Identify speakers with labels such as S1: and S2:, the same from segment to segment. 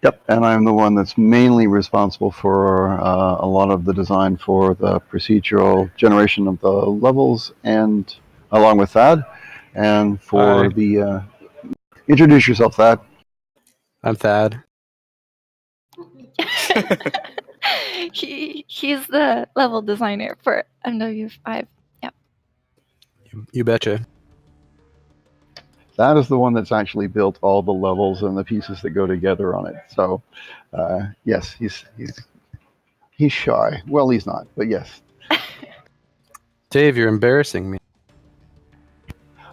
S1: Yep, and I'm the one that's mainly responsible for a lot of the design for the procedural generation of the levels, and along with Thad, and for
S2: Hi,
S1: the introduce yourself, Thad.
S2: I'm Thad.
S3: He's the level designer for MW5. Yep.
S2: You betcha.
S1: That is the one that's actually built all the levels and the pieces that go together on it. So, yes, he's shy. Well, he's not, but yes,
S2: Dave, you're embarrassing me.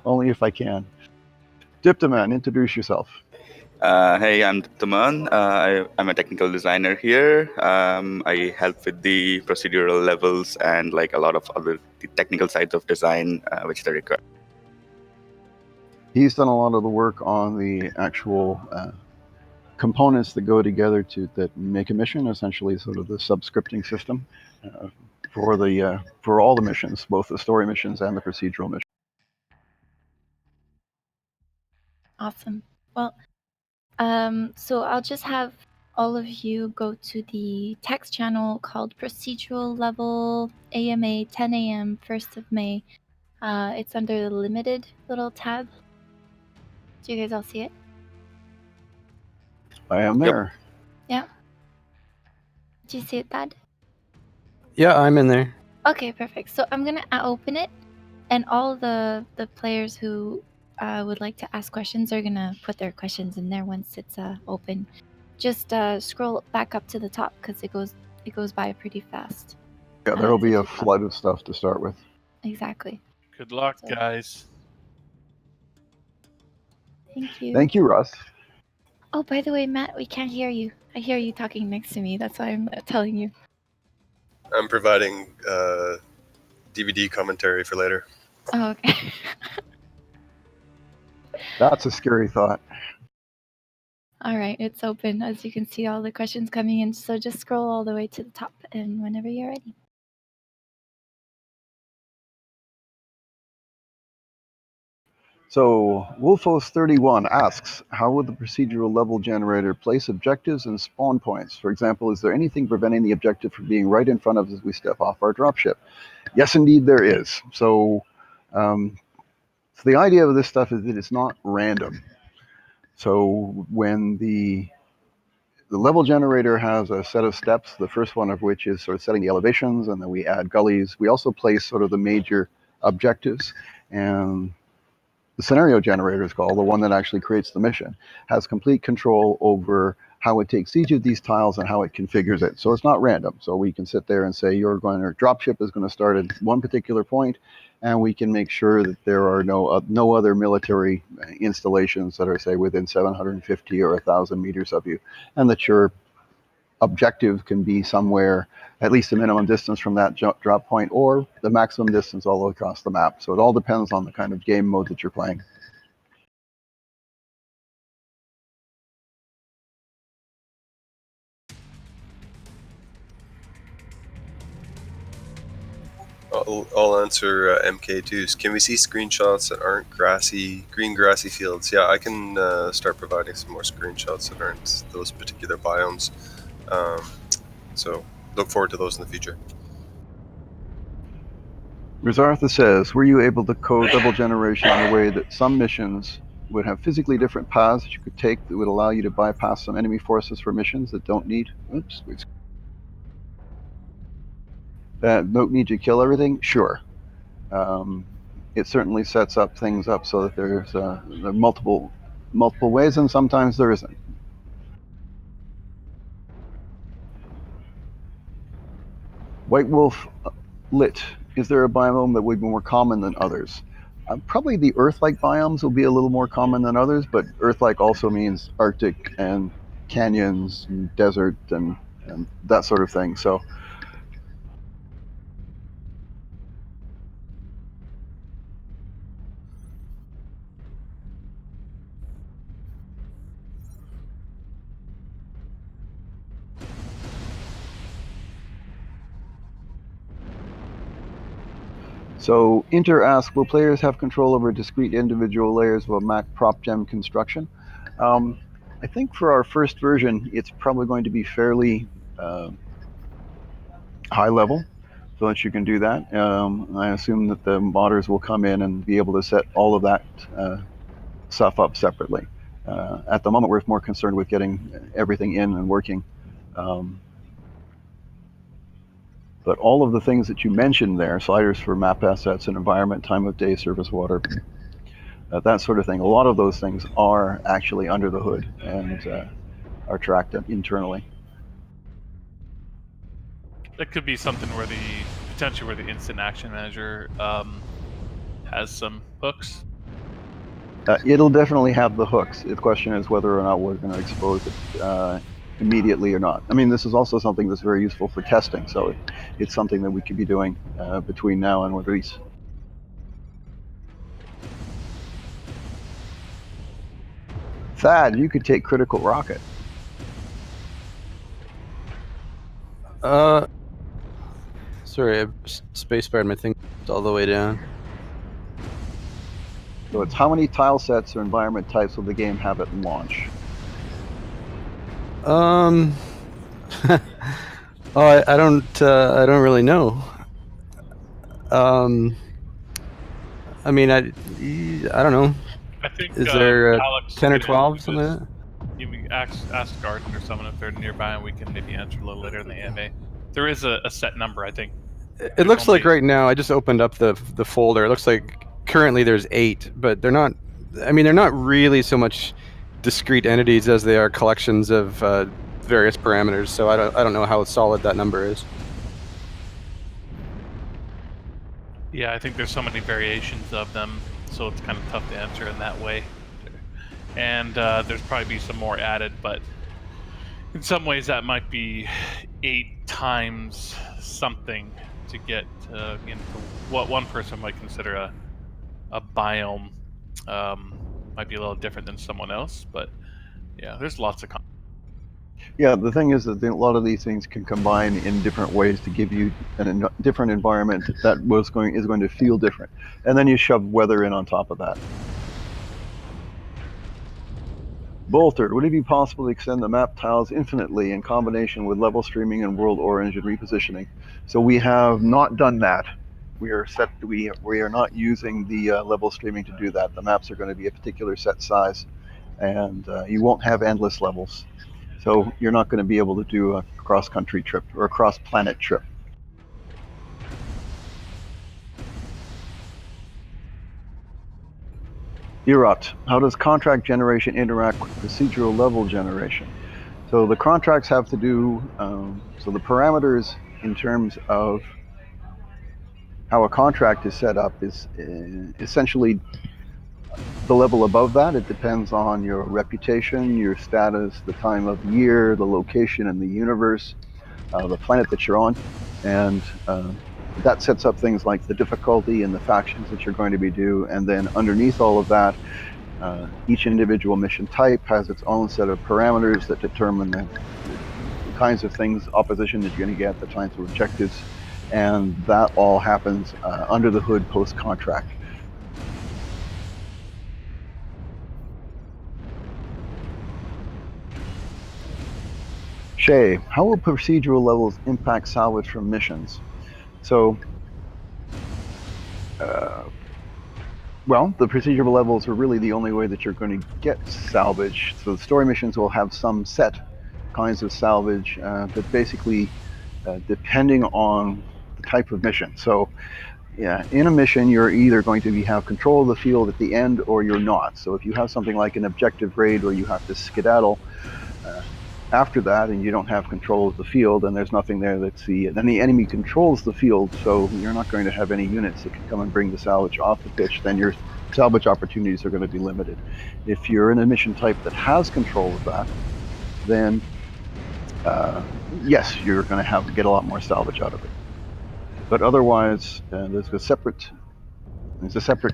S1: only if I can. Diptoman, introduce yourself.
S4: Hey, I'm Taman. I'm a technical designer here. I help with the procedural levels and like a lot of other technical sides of design which they require.
S1: He's done a lot of the work on the actual components that go together that make a mission, essentially sort of the subscripting system for all the missions, both the story missions and the procedural missions.
S3: Awesome. Well, so I'll just have all of you go to the text channel called Procedural Level AMA 10 a.m. 1st of May. It's under the limited little tab. Do you guys all see it?
S1: I am there.
S3: Yeah. Do you see it, Dad?
S2: Yeah, I'm in there.
S3: Okay, perfect. So I'm gonna open it, and all the players who would like to ask questions are gonna put their questions in there once it's open. Just scroll back up to the top because it goes by pretty fast.
S1: Yeah, there will be a
S3: keep up.
S1: flood of stuff to start with.
S3: Exactly.
S5: Good luck,
S3: So-
S5: guys.
S3: Thank you.
S1: Thank you, Russ.
S3: Oh, by the way, Matt, we can't hear you. I hear you talking next to me. That's why I'm telling you.
S6: I'm providing DVD commentary for later.
S3: Oh, okay.
S1: That's a scary thought.
S3: All right, it's open. As you can see, all the questions coming in. So just scroll all the way to the top, and whenever you're ready.
S1: So, Wolfos31 asks, how would the procedural level generator place objectives and spawn points? For example, is there anything preventing the objective from being right in front of us as we step off our dropship? Yes, indeed, there is. So the idea of this stuff is that it's not random. So when the level generator has a set of steps, the first one of which is sort of setting the elevations, and then we add gullies. We also place sort of the major objectives, and the scenario generator is called, the one that actually creates the mission, has complete control over how it takes each of these tiles and how it configures it. So it's not random. So we can sit there and say your dropship is going to start at one particular point, and we can make sure that there are no other military installations that are, say, within 750 or 1,000 meters of you, and that your objective can be somewhere at least a minimum distance from that drop point, or the maximum distance all across the map. So it all depends on the kind of game mode that you're playing.
S6: I'll answer MK2s. Can we see screenshots that aren't green grassy fields? Yeah, I can start providing some more screenshots that aren't those particular biomes. So look forward to those in the future.
S1: Rizartha says, were you able to code level generation in a way that some missions would have physically different paths that you could take that would allow you to bypass some enemy forces for missions that don't need don't need to kill everything? Sure. It certainly sets up things up so that there's there are multiple ways, and sometimes there isn't. White Wolf Lit, is there a biome that would be more common than others? Probably the Earth-like biomes will be a little more common than others, but Earth-like also means Arctic and canyons and desert and that sort of thing. So Inter asks, will players have control over discrete individual layers of a Mac prop gem construction? I think for our first version, it's probably going to be fairly high level, so that you can do that. I assume that the modders will come in and be able to set all of that stuff up separately. At the moment, we're more concerned with getting everything in and working. But all of the things that you mentioned there, sliders for map assets and environment, time of day, surface water, that sort of thing, a lot of those things are actually under the hood and are tracked internally.
S5: That could be something where potentially where the instant action manager has some hooks.
S1: It'll definitely have the hooks. The question is whether or not we're going to expose it immediately or not. I mean, this is also something that's very useful for testing, so it's something that we could be doing between now and release. Thad, you could take Critical Rocket.
S2: Sorry, I spacebarred my thing all the way down.
S1: So it's how many tile sets or environment types will the game have at launch?
S2: Oh, I don't really know. I mean, I don't know.
S5: I think
S2: Is there
S5: Alex
S2: 10 or
S5: can
S2: 12,
S5: answer
S2: something
S5: this.
S2: like that?
S5: You can ask Garden or someone if they're nearby, and we can maybe answer a little later in the AMA. There is a set number, I think.
S2: It looks like right now, I just opened up the folder. It looks like currently there's 8, but they're not. I mean, they're not really so much discrete entities as they are collections of various parameters. So I don't know how solid that number is.
S5: Yeah, I think there's so many variations of them, so it's kind of tough to answer in that way. And there's probably be some more added, but in some ways that might be 8 times something to get into what one person might consider a biome. Might be a little different than someone else, but yeah, there's lots of.
S1: Yeah, the thing is that a lot of these things can combine in different ways to give you a different environment that is going to feel different, and then you shove weather in on top of that. Bolter, would it be possible to extend the map tiles infinitely in combination with level streaming and world orange and repositioning? So we have not done that. We are not using the level streaming to do that. The maps are going to be a particular set size, and you won't have endless levels. So you're not going to be able to do a cross-country trip or a cross-planet trip. Erot, how does contract generation interact with procedural level generation? So the contracts have to do, so the parameters in terms of how a contract is set up is essentially the level above that. It depends on your reputation, your status, the time of year, the location in the universe, the planet that you're on, and that sets up things like the difficulty and the factions that you're going to be doing. And then underneath all of that, each individual mission type has its own set of parameters that determine the kinds of things, opposition that you're going to get, the kinds of objectives, and that all happens under the hood post-contract. Shay, how will procedural levels impact salvage from missions? So, well, the procedural levels are really the only way that you're going to get salvage. So the story missions will have some set kinds of salvage, but basically depending on the type of mission. So yeah, in a mission, you're either going to have control of the field at the end or you're not. So if you have something like an objective raid where you have to skedaddle after that and you don't have control of the field and there's nothing there then the enemy controls the field, so you're not going to have any units that can come and bring the salvage off the pitch, then your salvage opportunities are going to be limited. If you're in a mission type that has control of that, then yes, you're going to get a lot more salvage out of it. But otherwise, there's a separate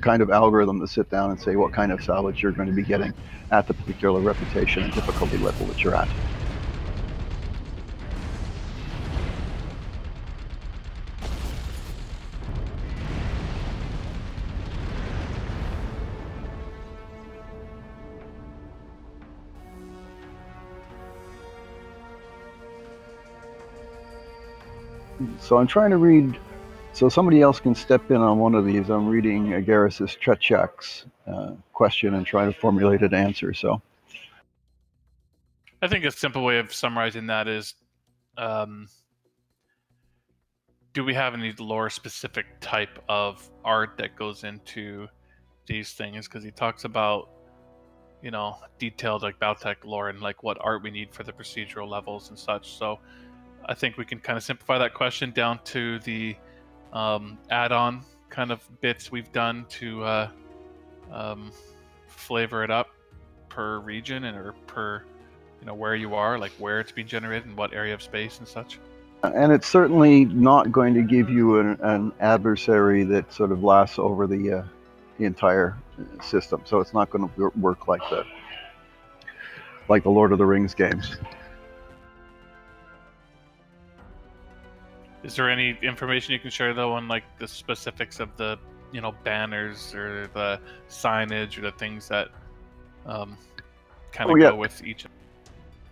S1: kind of algorithm to sit down and say what kind of salvage you're going to be getting at the particular reputation and difficulty level that you're at. So I'm trying to read, so somebody else can step in on one of these. I'm reading Agaris's Trechak's question and trying to formulate an answer. So
S5: I think a simple way of summarizing that is, do we have any lore-specific type of art that goes into these things? Because he talks about, detailed like Bautech lore and like what art we need for the procedural levels and such. So I think we can kind of simplify that question down to the add-on kind of bits we've done to flavor it up per region or per where you are, like where it's being generated and what area of space and such.
S1: and it's certainly not going to give you an adversary that sort of lasts over the entire system. So it's not going to work like the Lord of the Rings games.
S5: Is there any information you can share though on like the specifics of the banners or the signage or the things that kind of go with each?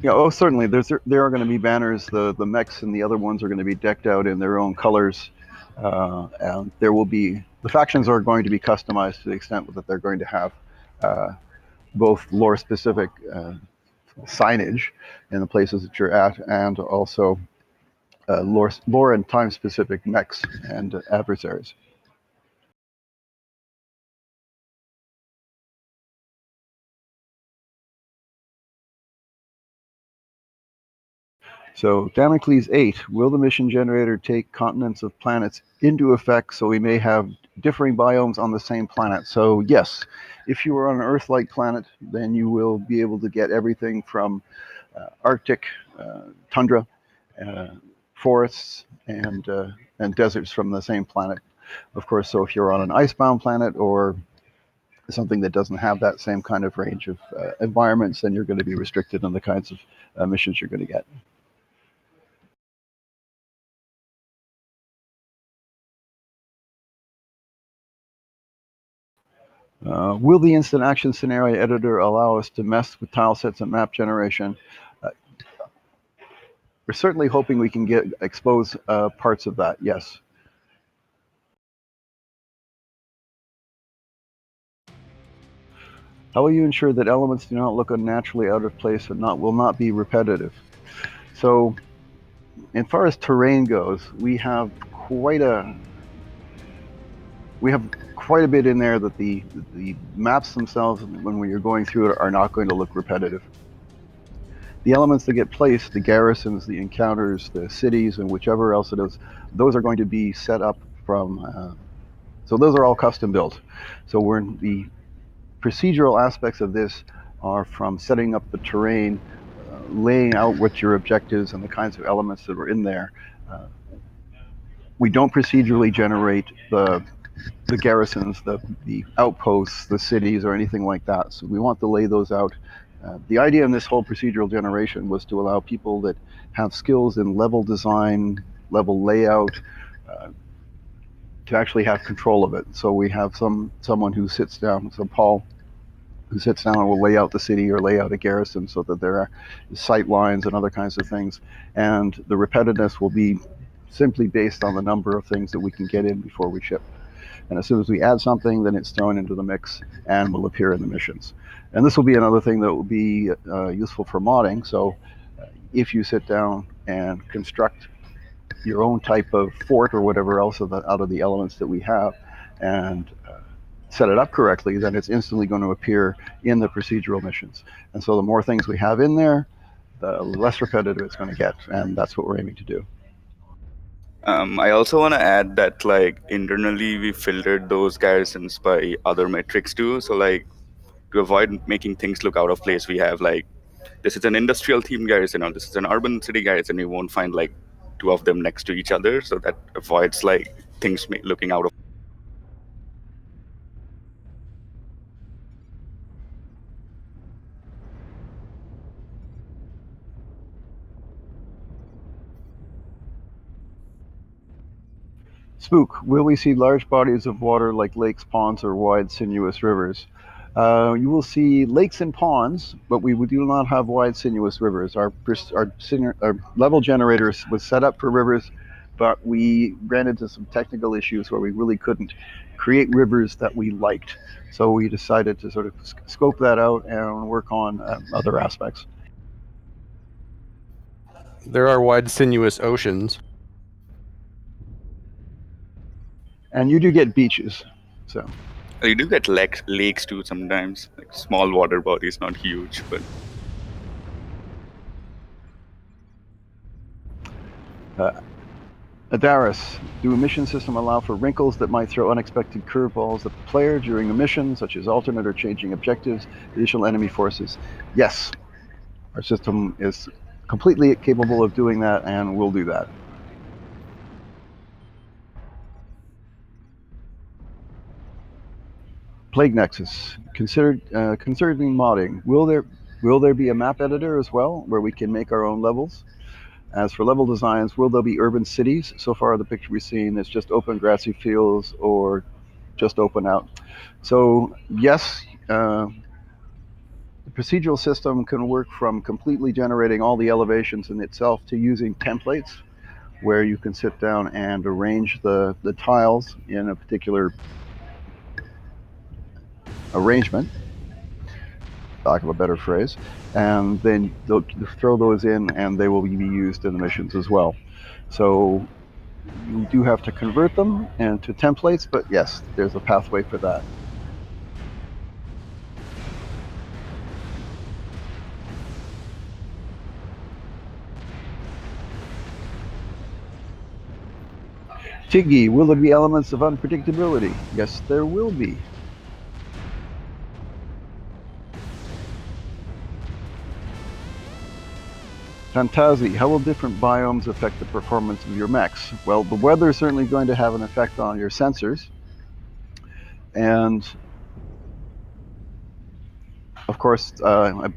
S1: Yeah, oh, certainly. There are going to be banners. The mechs and the other ones are going to be decked out in their own colors, and there will be the factions are going to be customized to the extent that they're going to have both lore-specific signage in the places that you're at, and also lore and time-specific mechs and adversaries. So Damocles 8, will the mission generator take continents of planets into effect so we may have differing biomes on the same planet? So yes, if you are on an Earth-like planet, then you will be able to get everything from Arctic tundra, forests, and deserts from the same planet. Of course, so if you're on an icebound planet or something that doesn't have that same kind of range of environments, then you're going to be restricted on the kinds of missions you're going to get. Will the instant action scenario editor allow us to mess with tile sets and map generation? We're certainly hoping we can expose parts of that, yes. How will you ensure that elements do not look unnaturally out of place and will not be repetitive? So, as far as terrain goes, we have quite a bit in there that the maps themselves, when you're going through it, are not going to look repetitive. The elements that get placed, the garrisons, the encounters, the cities, and whichever else it is, those are going to be set up from. So those are all custom built. So the procedural aspects of this are from setting up the terrain, laying out what your objectives and the kinds of elements that are in there. We don't procedurally generate the garrisons, the outposts, the cities, or anything like that. So we want to lay those out. The idea in this whole procedural generation was to allow people that have skills in level design, level layout, to actually have control of it. So we have someone who sits down, so Paul, who sits down and will lay out the city or lay out a garrison so that there are sight lines and other kinds of things. And the repetitiveness will be simply based on the number of things that we can get in before we ship. And as soon as we add something, then it's thrown into the mix and will appear in the missions. And this will be another thing that will be useful for modding. So if you sit down and construct your own type of fort or whatever else out of the elements that we have and set it up correctly, then it's instantly going to appear in the procedural missions. And so the more things we have in there, the less repetitive it's going to get. And that's what we're aiming to do.
S4: I also want to add that like internally we filtered those garrisons by other metrics too. So like to avoid making things look out of place, we have like this is an industrial themed garrison or this is an urban city garrison. You won't find like two of them next to each other, so that avoids like things looking out of.
S1: Spook, will we see large bodies of water like lakes, ponds, or wide, sinuous rivers? You will see lakes and ponds, but we do not have wide, sinuous rivers. Our level generators was set up for rivers, but we ran into some technical issues where we really couldn't create rivers that we liked. So we decided to sort of scope that out and work on other aspects.
S2: There are wide, sinuous oceans.
S1: And you do get beaches, so.
S4: You do get lakes too sometimes, like small water bodies, not huge, but
S1: Adaris, do a mission system allow for wrinkles that might throw unexpected curveballs at the player during a mission, such as alternate or changing objectives, additional enemy forces? Yes, our system is completely capable of doing that, and will do that. Plague Nexus, considering modding. Will there be a map editor as well, where we can make our own levels? As for level designs, will there be urban cities? So far, the picture we've seen is just open grassy fields or just open out. So yes, the procedural system can work from completely generating all the elevations in itself to using templates, where you can sit down and arrange the tiles in a particular arrangement, lack of a better phrase, and then they'll throw those in and they will be used in the missions as well. So you do have to convert them into templates, but yes, there's a pathway for that. Tiggy, will there be elements of unpredictability? Yes, there will be. Fantazi, how will different biomes affect the performance of your mechs? Well, the weather is certainly going to have an effect on your sensors. And of course, on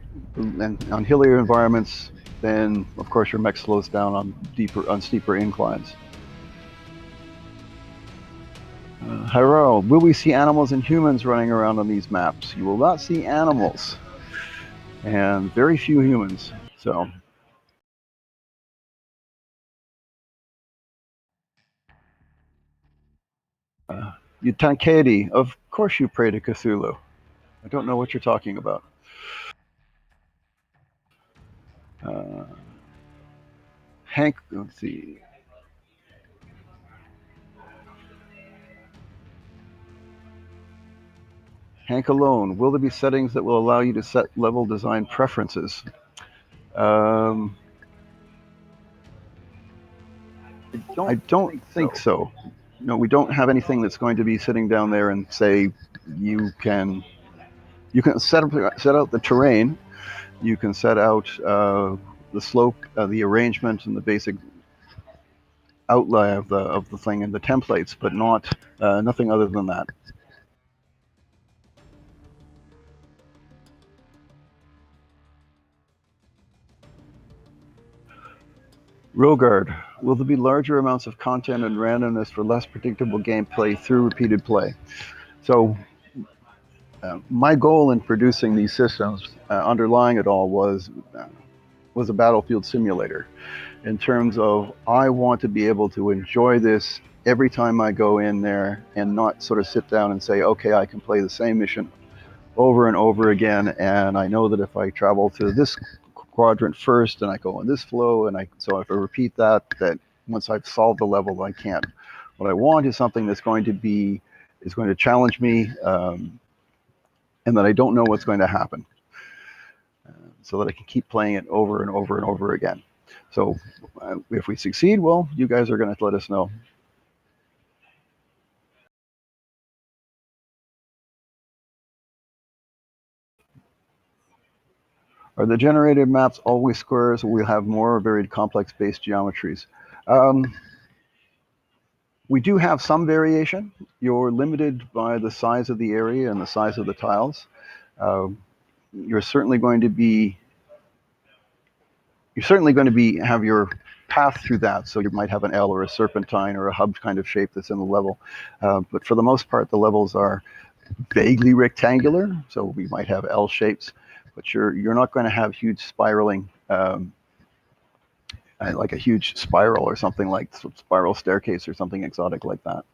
S1: hillier environments, then of course your mech slows down on steeper inclines. Hiro, will we see animals and humans running around on these maps? You will not see animals, and very few humans. So. Utankedi, of course you pray to Cthulhu. I don't know what you're talking about. Hank, let's see. Hank Alone, will there be settings that will allow you to set level design preferences? I don't think so. No, we don't have anything that's going to be sitting down there and say you can set out the terrain, you can set out the slope, the arrangement, and the basic outlay of the thing in the templates, but not nothing other than that. Rogard, will there be larger amounts of content and randomness for less predictable gameplay through repeated play? So my goal in producing these systems, underlying it all, was a battlefield simulator. In terms of, I want to be able to enjoy this every time I go in there and not sort of sit down and say, okay, I can play the same mission over and over again, and I know that if I travel to this quadrant first and I go in this flow, and so if I repeat that once I've solved the level, I can't. What I want is something that's going to challenge me, and that I don't know what's going to happen, so that I can keep playing it over and over and over again. So if we succeed, well, you guys are going to let us know. Are the generated maps always squares, or will we have more varied complex-based geometries? We do have some variation. You're limited by the size of the area and the size of the tiles. You're certainly going to have your path through that. So you might have an L or a serpentine or a hub kind of shape that's in the level. But for the most part, the levels are vaguely rectangular. So we might have L shapes, but you're not going to have huge spiraling like a huge spiral or something, like spiral staircase or something exotic like that.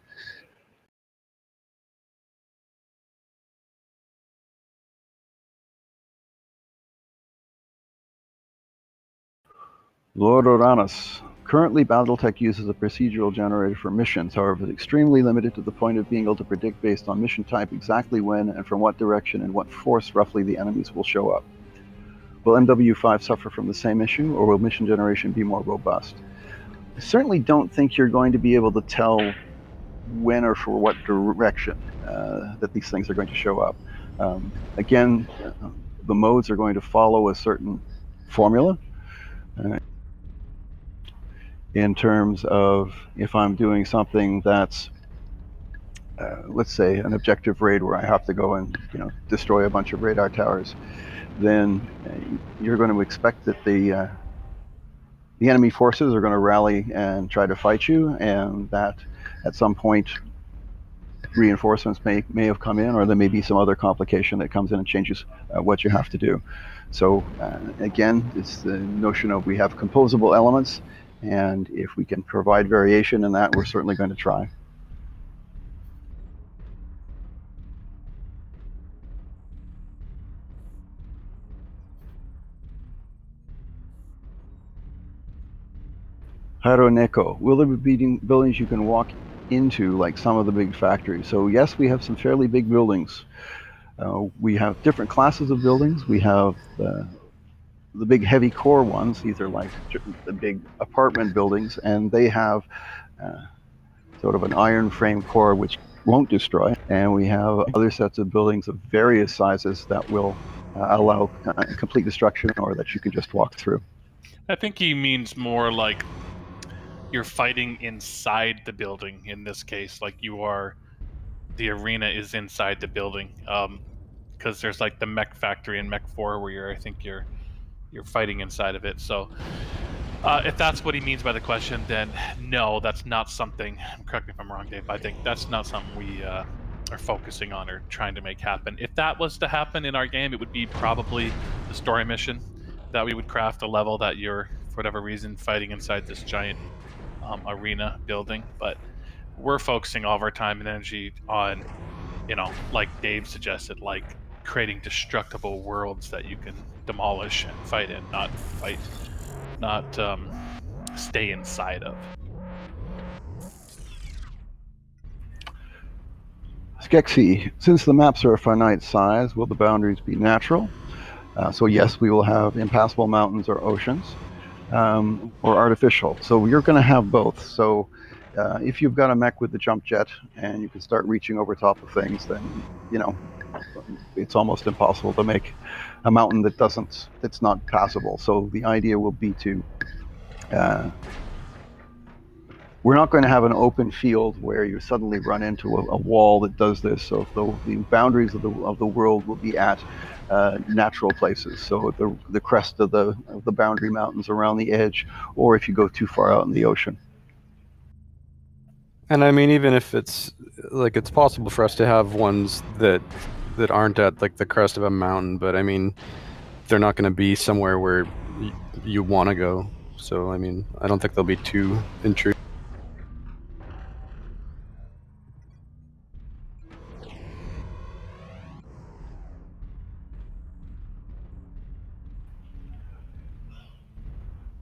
S1: Lord Oranus. Currently, Battletech uses a procedural generator for missions, however, it's extremely limited to the point of being able to predict based on mission type exactly when and from what direction and what force roughly the enemies will show up. Will MW5 suffer from the same issue, or will mission generation be more robust? I certainly don't think you're going to be able to tell when or for what direction that these things are going to show up. Again, the modes are going to follow a certain formula. In terms of if I'm doing something that's, let's say, an objective raid where I have to go and destroy a bunch of radar towers, then you're going to expect that the enemy forces are going to rally and try to fight you, and that at some point reinforcements may have come in, or there may be some other complication that comes in and changes what you have to do. So again, it's the notion of we have composable elements, and if we can provide variation in that, we're certainly going to try. Haroneko, will there be buildings you can walk into like some of the big factories? So yes, we have some fairly big buildings. We have different classes of buildings. We have the big heavy core ones. These are like the big apartment buildings, and they have sort of an iron frame core which won't destroy. And we have other sets of buildings of various sizes that will allow complete destruction, or that you can just walk through.
S5: I think he means more like you're fighting inside the building in this case, like the arena is inside the building. Because there's like the mech factory in Mech4 where I think you're fighting inside of it. So if that's what he means by the question, then no, that's not something. Correct me if I'm wrong, Dave. I think that's not something we are focusing on or trying to make happen. If that was to happen in our game, it would be probably the story mission that we would craft a level that you're, for whatever reason, fighting inside this giant arena building. But we're focusing all of our time and energy on, like Dave suggested, like creating destructible worlds that you can demolish and fight in, not stay inside of.
S1: Skexy, since the maps are a finite size, will the boundaries be natural? So yes, we will have impassable mountains or oceans, or artificial. So you're going to have both. So if you've got a mech with the jump jet and you can start reaching over top of things, then it's almost impossible to make a mountain that's not passable. So the idea will be to we're not going to have an open field where you suddenly run into a wall that does this. So the boundaries of the world will be at natural places. So the crest of the boundary mountains around the edge, or if you go too far out in the ocean.
S2: And I mean, even if it's possible for us to have ones that aren't at like the crest of a mountain, but I mean, they're not going to be somewhere where you want to go. So I mean, I don't think they'll be too intrusive.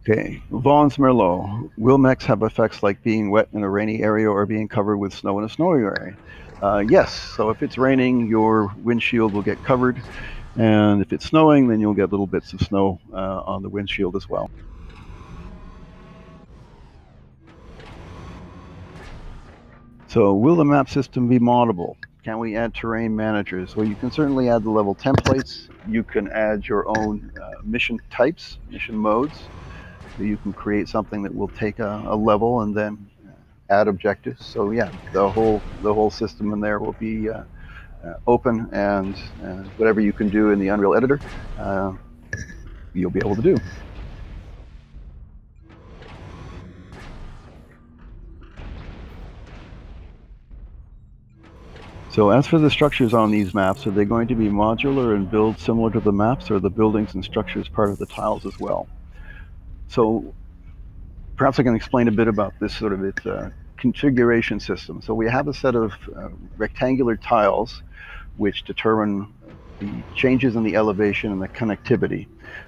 S1: Okay, Vaughn's Merlot. Will mechs have effects like being wet in a rainy area or being covered with snow in a snowy area? Yes, so if it's raining, your windshield will get covered, and if it's snowing, then you'll get little bits of snow on the windshield as well. So will the map system be moddable? Can we add terrain managers? Well, you can certainly add the level templates. You can add your own mission types, mission modes. So you can create something that will take a level and then add objectives. So yeah, the whole system in there will be open, and whatever you can do in the Unreal Editor, you'll be able to do. So as for the structures on these maps, are they going to be modular and build similar to the maps, or are the buildings and structures part of the tiles as well? So perhaps I can explain a bit about this sort of its configuration system. So we have a set of rectangular tiles which determine the changes in the elevation and the connectivity.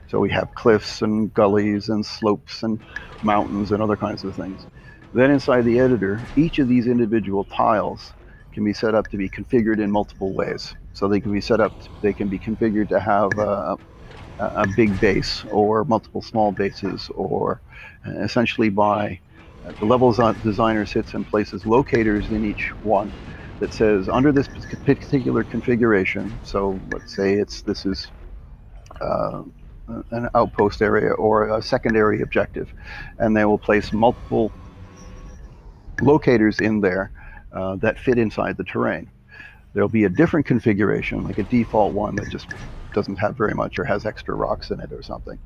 S1: So we have cliffs and gullies and slopes and mountains and other kinds of things. Then inside the editor, each of these individual tiles can be set up to be configured in multiple ways. So they can be set up, they can be configured to have a big base or multiple small bases, or essentially by the level designer sits and places locators in each one that says under this particular configuration. So let's say this is an outpost area or a secondary objective, and they will place multiple locators in there that fit inside the terrain. There'll be a different configuration, like a default one that just doesn't have very much or has extra rocks in it or something.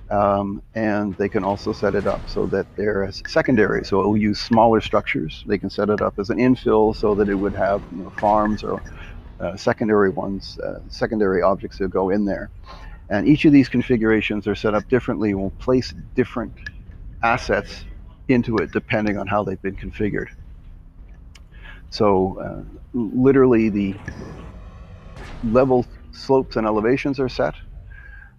S1: And they can also set it up so that they're secondary. So it will use smaller structures. They can set it up as an infill so that it would have farms or secondary ones, secondary objects that go in there. And each of these configurations are set up differently. We'll place different assets into it depending on how they've been configured. So literally the level slopes and elevations are set.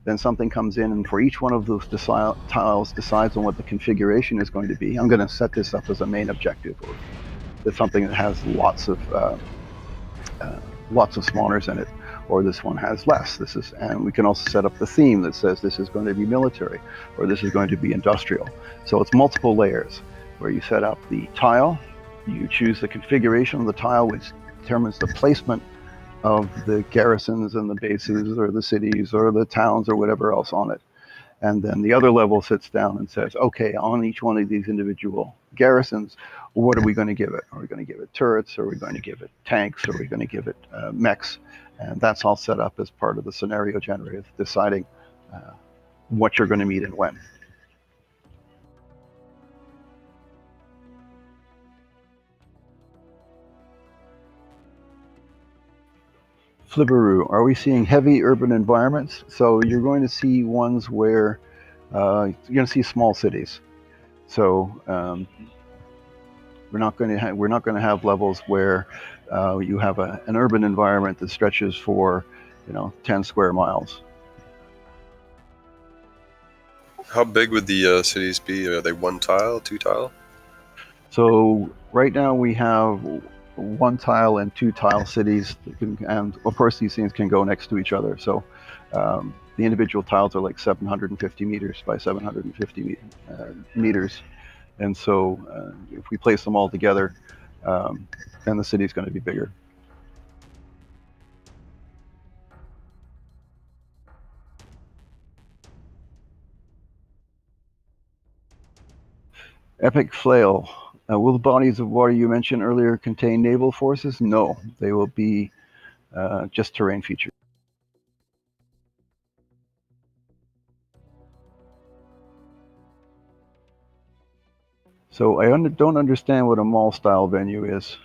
S1: Then something comes in, and for each one of those tiles decides on what the configuration is going to be. I'm going to set this up as a main objective, or it's something that has lots of spawners in it, or this one has less. And we can also set up the theme that says this is going to be military, or this is going to be industrial. So it's multiple layers where you set up the tile, you choose the configuration of the tile, which determines the placement of the garrisons and the bases or the cities or the towns or whatever else on it. And then the other level sits down and says, okay, on each one of these individual garrisons, what are we going to give it? Are we going to give it turrets? Are we going to give it tanks? Are we going to give it mechs? And that's all set up as part of the scenario generator, deciding what you're going to meet and when. Flibberoo, are we seeing heavy urban environments? So you're going to see ones where you're going to see small cities. So we're not going to have levels where you have an urban environment that stretches for 10 square miles.
S6: How big would the cities be? Are they one tile, two tile?
S1: So right now we have one tile and two tile cities, and of course these things can go next to each other. So the individual tiles are like 750 meters by 750 meters, and so if we place them all together, then the city is going to be bigger. Epic Flail. Will the bodies of water you mentioned earlier contain naval forces? No, they will be just terrain features. So I don't understand what a mall-style venue is.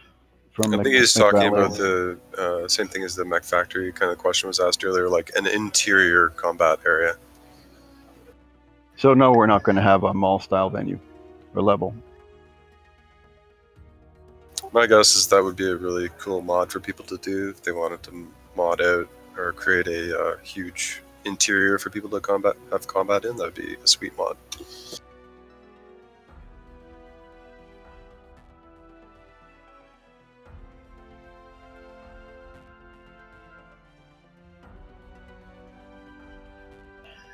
S6: I think he's talking about the same thing as the Mech Factory kind of question was asked earlier, like an interior combat area.
S1: So no, we're not going to have a mall-style venue or level.
S6: My guess is that would be a really cool mod for people to do if they wanted to mod out or create a huge interior for people to have combat in. That would be a sweet mod.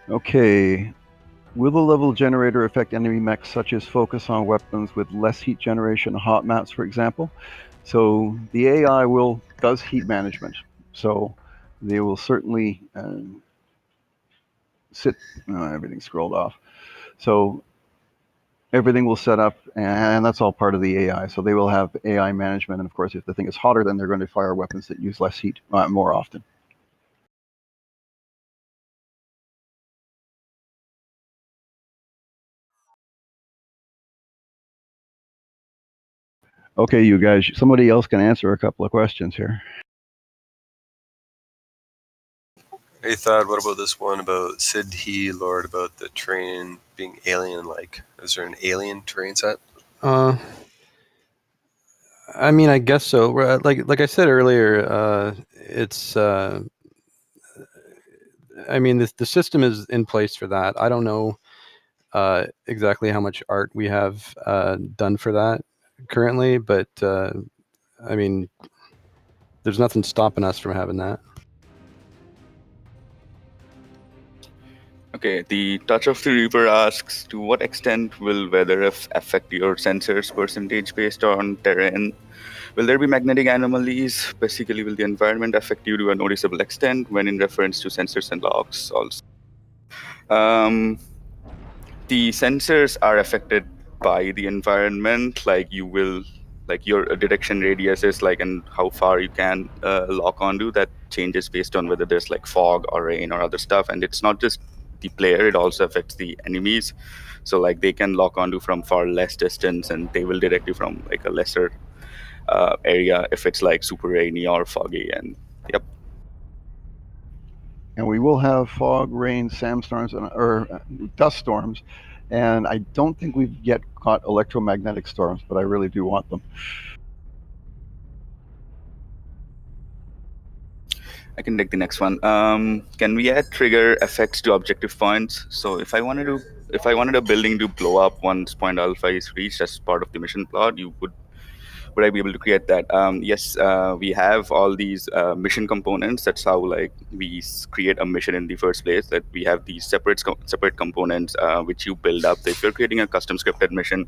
S1: Okay. Will the level generator affect enemy mechs such as focus on weapons with less heat generation, hot maps, for example? So the AI does heat management. So they will certainly everything's scrolled off. So everything will set up, and that's all part of the AI. So they will have AI management, and of course, if the thing is hotter, then they're going to fire weapons that use less heat more often. Okay, you guys, somebody else can answer a couple of questions here.
S6: Hey Thad, what about this one about Sid he Lord about the terrain being alien-like? Is there an alien terrain set?
S2: I mean, I guess so. Like I said earlier, it's. I mean, the system is in place for that. I don't know exactly how much art we have done for that currently, but I mean, there's nothing stopping us from having that.
S4: Okay, the Touch of the Reaper asks, to what extent will weather affect your sensors percentage based on terrain? Will there be magnetic anomalies? Basically, will the environment affect you to a noticeable extent when in reference to sensors and logs also? The sensors are affected by the environment, like your detection radius is like, and how far you can lock onto that changes based on whether there's like fog or rain or other stuff. And it's not just the player, it also affects the enemies. So like they can lock onto from far less distance and they will detect you from like a lesser area if it's like super rainy or foggy. And yep.
S1: And we will have fog, rain, sandstorms, or dust storms. And I don't think we've yet caught electromagnetic storms, but I really do want them.
S4: I can take the next one. Can we add trigger effects to objective points? So if I wanted a building to blow up once point alpha is reached as part of the mission plot, would I be able to create that? Yes, we have all these mission components. That's how like we create a mission in the first place. That we have these separate components which you build up. If you're creating a custom scripted mission,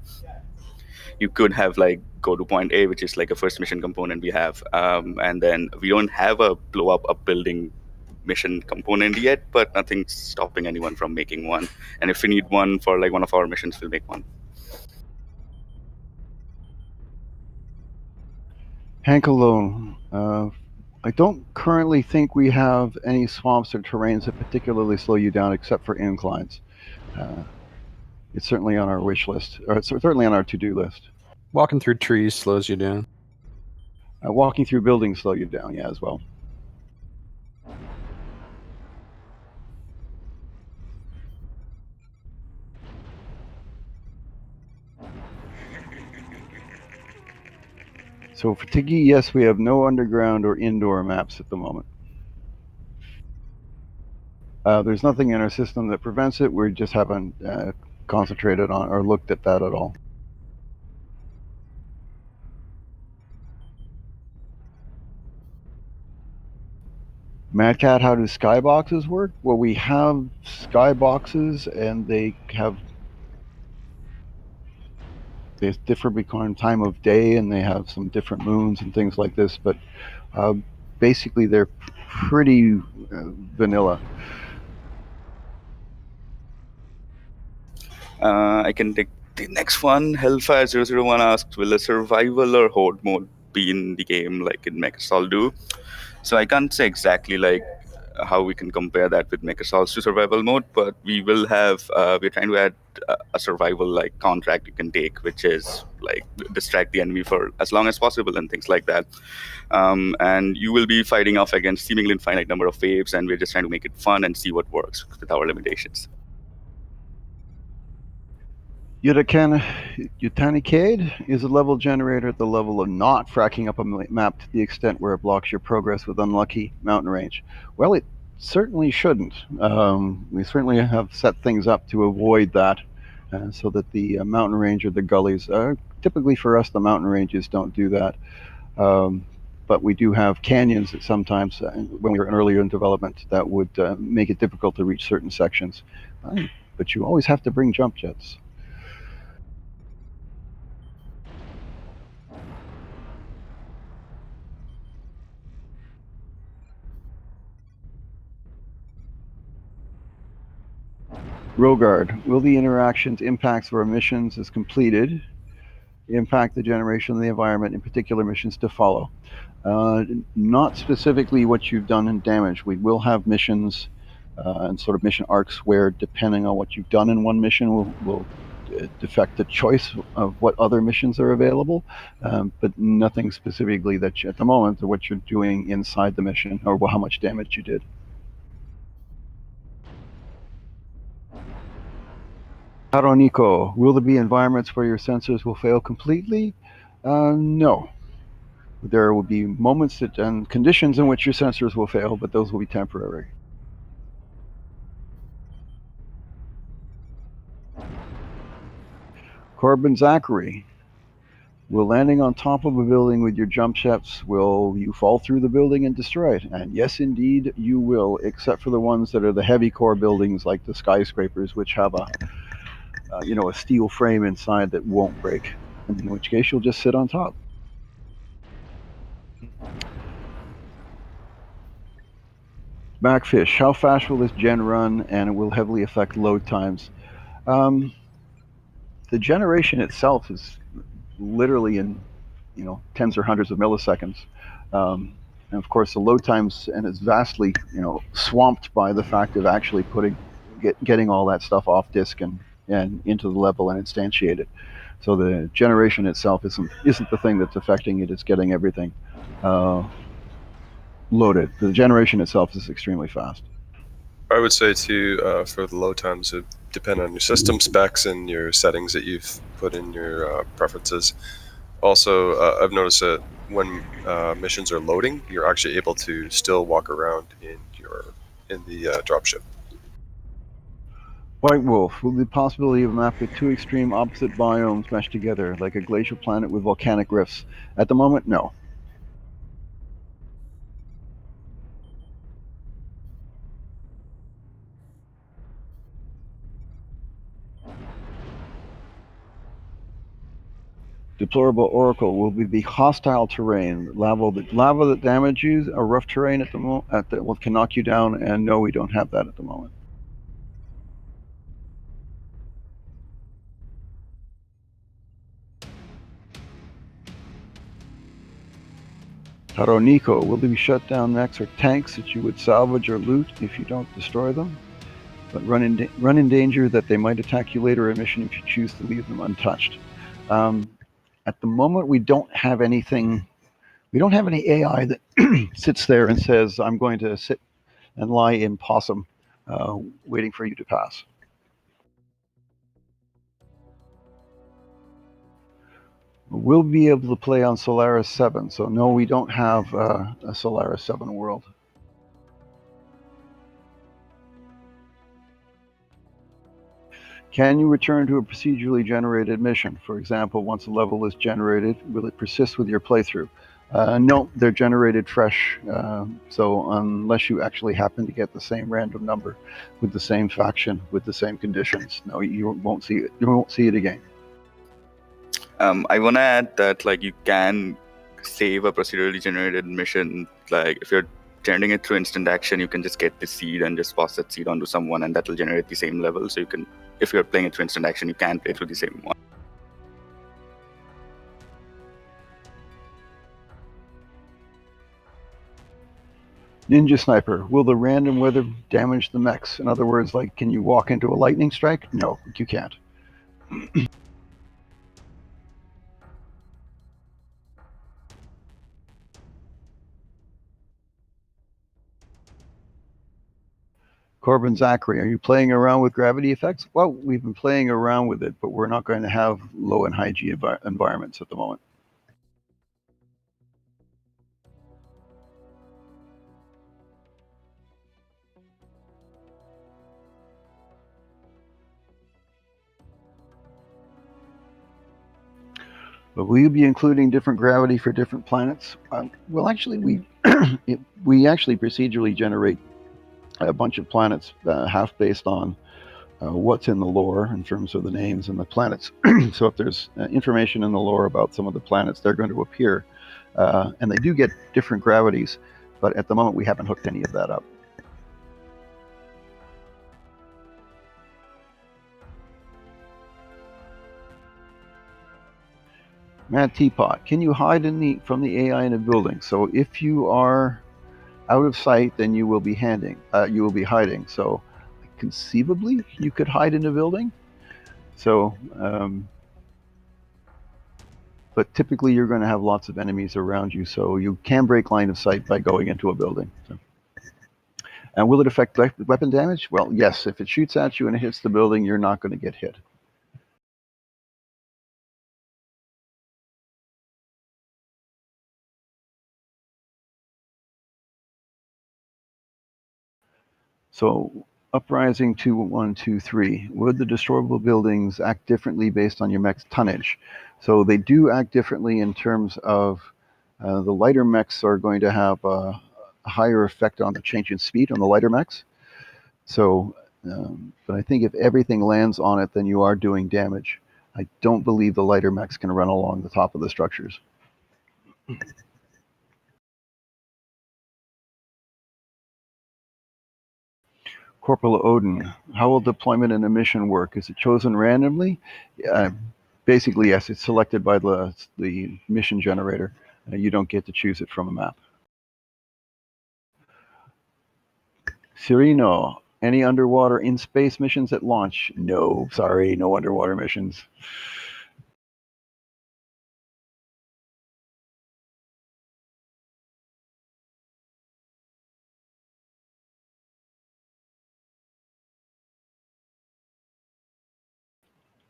S4: you could have like go to point A, which is like a first mission component we have, and then we don't have a blow up a building mission component yet, but nothing's stopping anyone from making one. And if we need one for like one of our missions, we'll make one.
S1: Hank alone. I don't currently think we have any swamps or terrains that particularly slow you down, except for inclines. It's certainly on our wish list, or it's certainly on our to-do list.
S2: Walking through trees slows you down.
S1: Walking through buildings slow you down, yeah, as well. So for Tiggy, yes, we have no underground or indoor maps at the moment. There's nothing in our system that prevents it. We just haven't concentrated on or looked at that at all. Mad Cat, how do skyboxes work? Well, we have skyboxes, and they differ between time of day, and they have some different moons and things like this. But basically, they're pretty vanilla.
S4: I can take the next one. Hellfire001 asks, will a survival or horde mode be in the game like in MechSol do? So I can't say exactly like how we can compare that with MechSol's to survival mode, but we will have, we're trying to add a survival like contract you can take, which is like distract the enemy for as long as possible and things like that. And you will be fighting off against seemingly infinite number of waves, and we're just trying to make it fun and see what works with our limitations.
S1: Utanikade is a level generator at the level of not fracking up a map to the extent where it blocks your progress with unlucky mountain range. Well, it certainly shouldn't. We certainly have set things up to avoid that, so that the mountain range or the gullies, typically for us, the mountain ranges don't do that. But we do have canyons that sometimes, when we were earlier in development, that would make it difficult to reach certain sections. But you always have to bring jump jets. Rogard, will the interactions impacts for missions as completed impact the generation of the environment in particular missions to follow? Not specifically what you've done in damage. We will have missions and sort of mission arcs where, depending on what you've done in one mission, will affect the choice of what other missions are available, but nothing specifically that at the moment what you're doing inside the mission or how much damage you did. Haroniko, will there be environments where your sensors will fail completely? No. There will be moments and conditions in which your sensors will fail, but those will be temporary. Corbin Zachary, will landing on top of a building with your jump jets, will you fall through the building and destroy it? And yes, indeed, you will, except for the ones that are the heavy core buildings like the skyscrapers, which have a steel frame inside that won't break, in which case you'll just sit on top. Backfish, how fast will this gen run, and it will heavily affect load times? The generation itself is literally in tens or hundreds of milliseconds. And of course, the load times and it's vastly swamped by the fact of actually getting all that stuff off disk and into the level and instantiated. So the generation itself isn't the thing that's affecting it. It's getting everything loaded. The generation itself is extremely fast.
S6: I would say too, for the load times, it depend on your system specs and your settings that you've put in your preferences. Also, I've noticed that when missions are loading, you're actually able to still walk around in the dropship.
S1: White Wolf, will the possibility of a map with two extreme opposite biomes mesh together, like a glacial planet with volcanic rifts? At the moment, no. Deplorable Oracle, will be the hostile terrain, lava that damages you, a rough terrain at the moment that can knock you down, and no, we don't have that at the moment. Taroniko, will there be shut down mechs or tanks that you would salvage or loot if you don't destroy them, but run in danger that they might attack you later in mission if you choose to leave them untouched? At the moment, we don't have anything. We don't have any AI that sits there and says, I'm going to sit and lie in possum waiting for you to pass. We'll be able to play on Solaris 7, so no, we don't have a Solaris 7 world. Can you return to a procedurally generated mission? For example, once a level is generated, will it persist with your playthrough? No, they're generated fresh, so unless you actually happen to get the same random number with the same faction, with the same conditions, no, you won't see it. You won't see it again.
S4: I want to add that you can save a procedurally generated mission. If you're generating it through instant action, you can just get the seed and just pass that seed onto someone, and that will generate the same level. So you can, if you're playing it through instant action, you can play through the same one.
S1: Ninja Sniper, will the random weather damage the mechs? In other words, can you walk into a lightning strike? No, you can't. Corbin Zachary, are you playing around with gravity effects? Well, we've been playing around with it, but we're not going to have low and high G environments at the moment. But will you be including different gravity for different planets? Well, actually, we actually procedurally generate a bunch of planets, half based on what's in the lore in terms of the names and the planets. So if there's information in the lore about some of the planets, they're going to appear. And they do get different gravities, but at the moment we haven't hooked any of that up. Mad Teapot, can you hide from the AI in a building? So if you are out of sight, then you will be hiding. So conceivably, you could hide in a building. So, but typically you're going to have lots of enemies around you, so you can break line of sight by going into a building. So. And will it affect weapon damage? Well, yes. If it shoots at you and it hits the building, you're not going to get hit. So Uprising 2123, would the destroyable buildings act differently based on your mech's tonnage? So they do act differently in terms of the lighter mechs are going to have a higher effect on the change in speed on the lighter mechs. So, but I think if everything lands on it, then you are doing damage. I don't believe the lighter mechs can run along the top of the structures. Corporal Odin, how will deployment in a mission work? Is it chosen randomly? Basically, yes, it's selected by the mission generator. You don't get to choose it from a map. Cirino, any underwater in-space missions at launch? No, sorry, no underwater missions.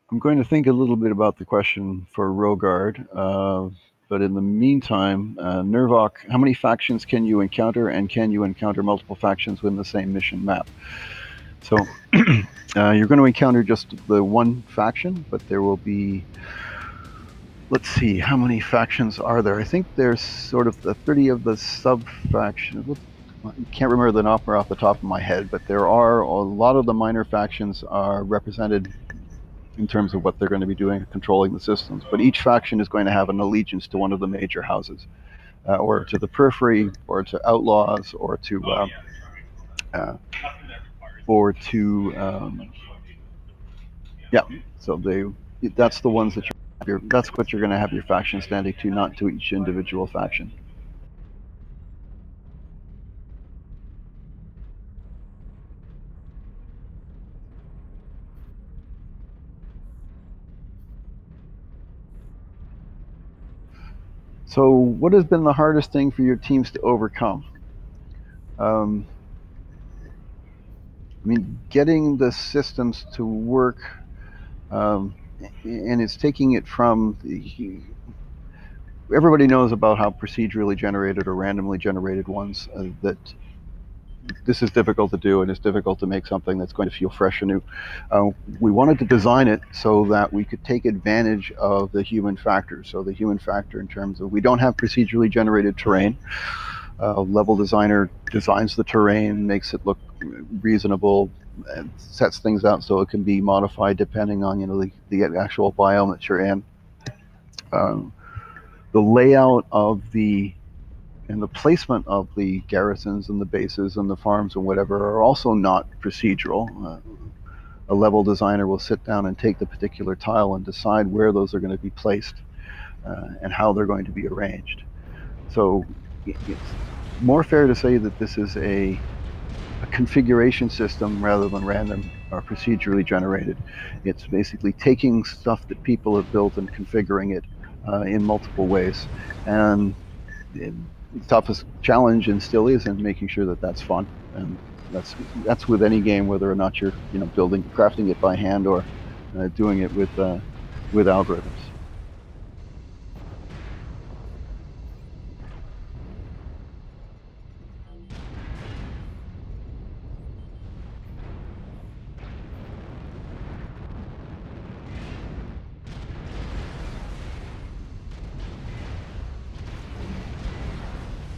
S1: I'm going to think a little bit about the question for Rogard, but in the meantime, Nervok, how many factions can you encounter, and can you encounter multiple factions within the same mission map? So you're going to encounter just the one faction, but there will be, let's see, how many factions are there? I think there's sort of the 30 of the sub-factions. I can't remember the number off the top of my head, but there are a lot of the minor factions are represented in terms of what they're going to be doing, controlling the systems. But each faction is going to have an allegiance to one of the major houses, or to the periphery, or to outlaws, or to yeah. So that's the ones that that's what you're going to have your faction standing to, not to each individual faction. So what has been the hardest thing for your teams to overcome? I mean, getting the systems to work, and it's taking it from everybody knows about how procedurally generated or randomly generated ones, that this is difficult to do, and it's difficult to make something that's going to feel fresh and new. We wanted to design it so that we could take advantage of the human factor. So the human factor in terms of, we don't have procedurally generated terrain. Level designer designs the terrain, makes it look reasonable, and sets things out so it can be modified depending on the actual biome that you're in. The layout of and the placement of the garrisons and the bases and the farms and whatever are also not procedural. A level designer will sit down and take the particular tile and decide where those are going to be placed and how they're going to be arranged. So it's more fair to say that this is a configuration system rather than random or procedurally generated. It's basically taking stuff that people have built and configuring it in multiple ways. And the toughest challenge, and still is, in making sure that that's fun. And that's with any game, whether or not you're crafting it by hand or doing it with algorithms.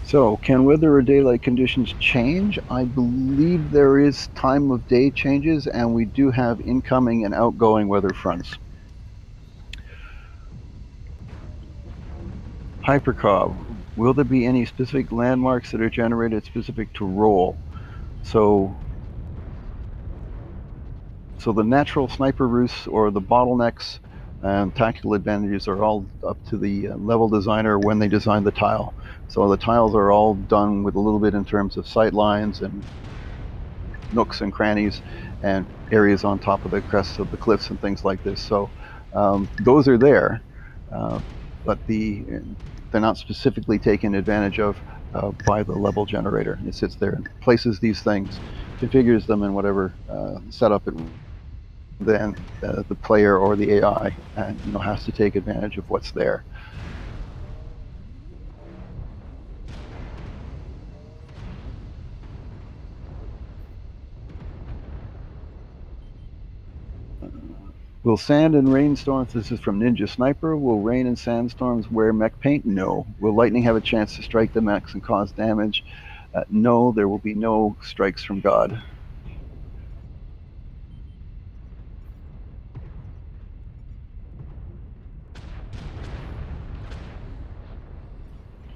S1: So, can weather or daylight conditions change? I believe there is time of day changes, and we do have incoming and outgoing weather fronts. Hypercob, will there be any specific landmarks that are generated specific to role? So the natural sniper roosts or the bottlenecks and tactical advantages are all up to the level designer when they design the tile. So the tiles are all done with a little bit in terms of sight lines and nooks and crannies and areas on top of the crests of the cliffs and things like this. So those are there, but they're not specifically taken advantage of by the level generator. It sits there and places these things, configures them in whatever setup it. Then the player or the AI has to take advantage of what's there. Will sand and rainstorms, this is from Ninja Sniper, will rain and sandstorms wear mech paint? No. Will lightning have a chance to strike the mechs and cause damage? No, there will be no strikes from God.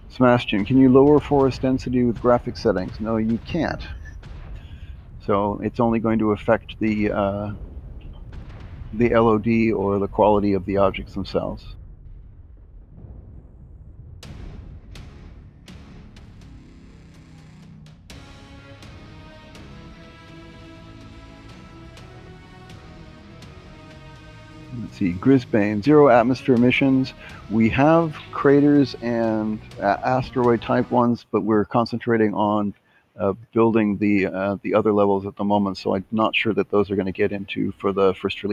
S1: Sebastian, can you lower forest density with graphic settings? No, you can't. So it's only going to affect the LOD or the quality of the objects themselves. Let's see, Grisbane, 0 atmosphere missions. We have craters and asteroid type ones, but we're concentrating on building the other levels at the moment, so I'm not sure that those are going to get into for the first release.